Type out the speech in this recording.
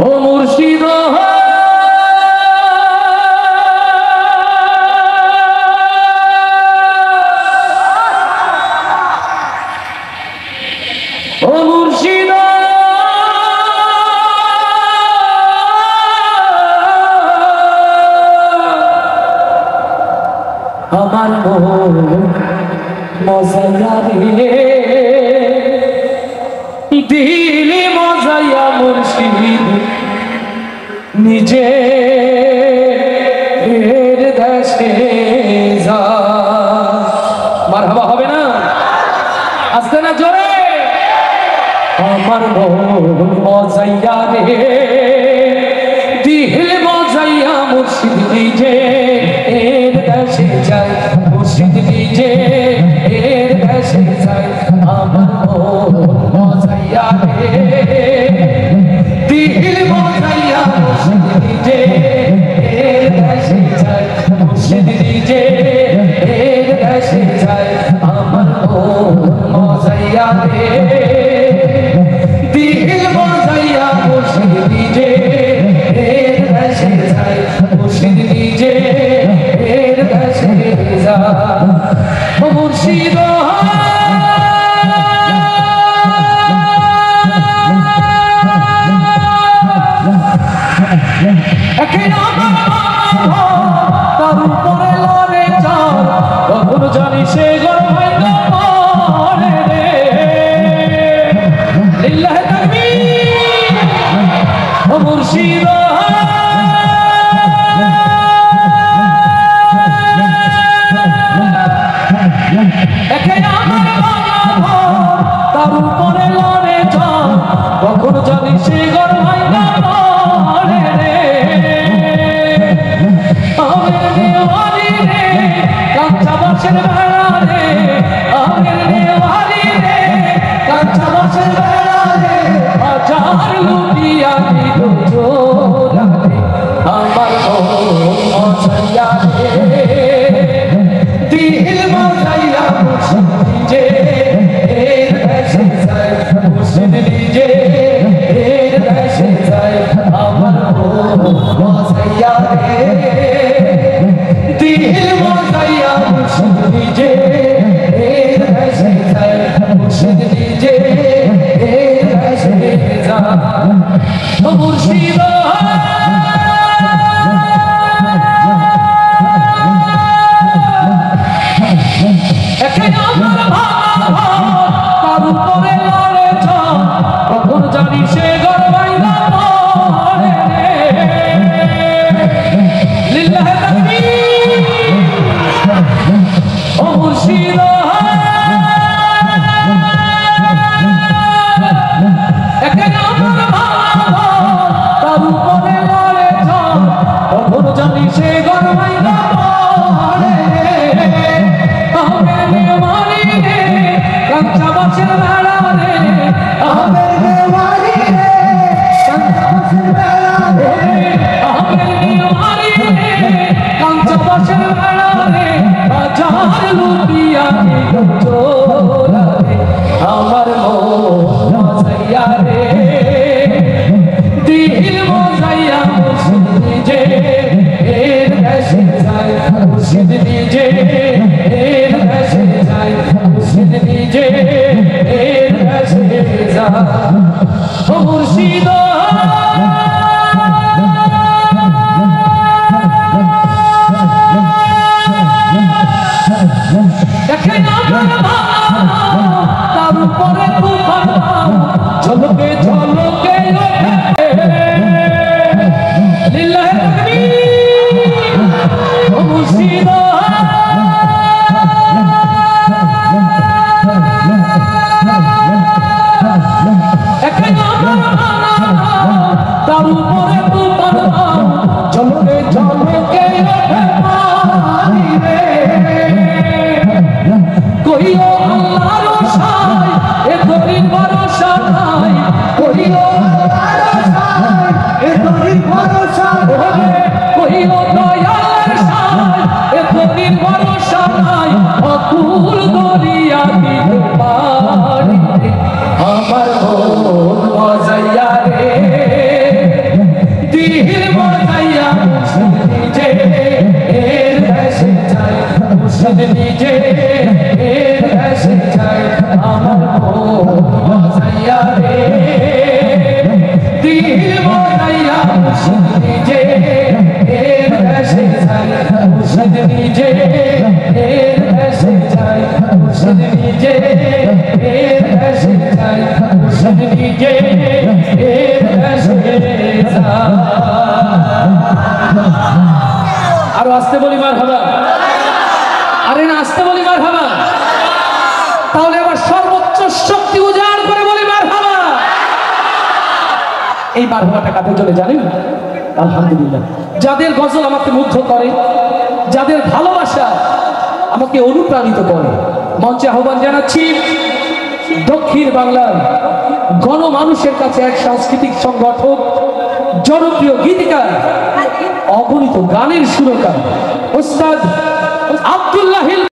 ও মুর্শিদ ও মুর্শিদ আমার মন মজাইয়া রে দিলে মজাইয়া মুর্শিদ নিজে দেশে যা মারহাবা হবে না আসতে না জোরে আমার মন মজাইয়া রে দিলে মজাইয়া মুর্শিদ নিজে দেশে যায় মুর্শিদ নিজে দেশে যায় আমার মন মজাইয়া রে দিল মজাইয়া মুর্শিদ নিজে দেশে যায় মুর্শিদ নিজে দেশে যায় আমার মন মজাইয়া রে দিল মজাইয়া মুর্শিদ নিজে দেশে যায় মুর্শিদ নিজে দেশে যায় মুর্শিদ তার উপরে লড়ে চার কখন জানি সে গর্বে রে লিল্লাহি তাকবীর ও মুর্শিদ তার উপরে লড়ে চার কখন জানি সে গর্বে রে আমের নেওয়ালি রে কাঁচা বাঁশের বেড়া রে আমের নেওয়ালি রে কাঁচা বাঁশের বেড়া রে হাজার লুটিয়া দিল চোরা রে আমার মন মজাইয়া রে দিল মজাইয়া মুর্শিদ নিজে দেশে যায় মুর্শিদ নিজে দেশে যায় আমার মন মজাইয়া রে দিল মজাইয়া মুর্শিদ নিজে দেশে যায় মুর্শিদ নিজে দেশে যায় মুর্শিদ তার উপরে লড়ে কখন জানি সে গর্বাই লিল্লাহি তাকবীর ও মুর্শিদ তার উপরে লড়ে কখন জানি সে গর্বাই কাঁচা বাঁশের বেড়া রে আমের নেওয়ালি রে কাঁচা বাঁশের বেড়া রে আমের নেওয়ালি রে কাঁচা বাঁশের বেড়া রে হাজার লুটিয়া দিল চোরা রে আমার মন মজাইয়া রে দিল মজাইয়া মুর্শিদ নিজে দেশে যায় মুর্শিদ নিজে দেশে যায় মুর্শিদ নিজে দেশে যায় ও মুর্শিদ তার উপরে তুফান ঝলকে ঝলকে লিল্লাহি তাকবীর ও মুর্শিদ তার উপরে তুফান ঝলকে ঝলকে রে কইও আল্লাহর সাই এ গরিব ভরসা নাই কইও আল্লাহর সাই এ গরিব ভরসা নাই কইও দয়ার সাই এ গরিব ভরসা নাই অকুল দরিয়া দিতে পারি আমার মন মজাইয়া রে মুর্শিদ নিজে এর দেশে যায় মুর্শিদ নিজে এর দেশে যায় মুর্শিদ নিজে এর দেশে যায় মুর্শিদ নিজে এর দেশে যায়। আরো আসতে বলি মারহাবা, আরে না আসতে বলি মারহাবা, তাহলে আবার সর্বোচ্চ শক্তি উজাড় করে বলি মারহাবা। এই মারহাবাটা কাদের জন্য জানেন? আলহামদুলিল্লাহ, যাদের গজল আমাকে মুগ্ধ করে, যাদের ভালোবাসা আমাকে অনুপ্রাণিত করে। মঞ্চে আহ্বান জানাচ্ছি দক্ষিণ বাংলার গণমানুষের কাছে এক সাংস্কৃতিক সংগঠক, জনপ্রিয় গীতিকার, অগণিত গানের সুরকার ওস্তাদ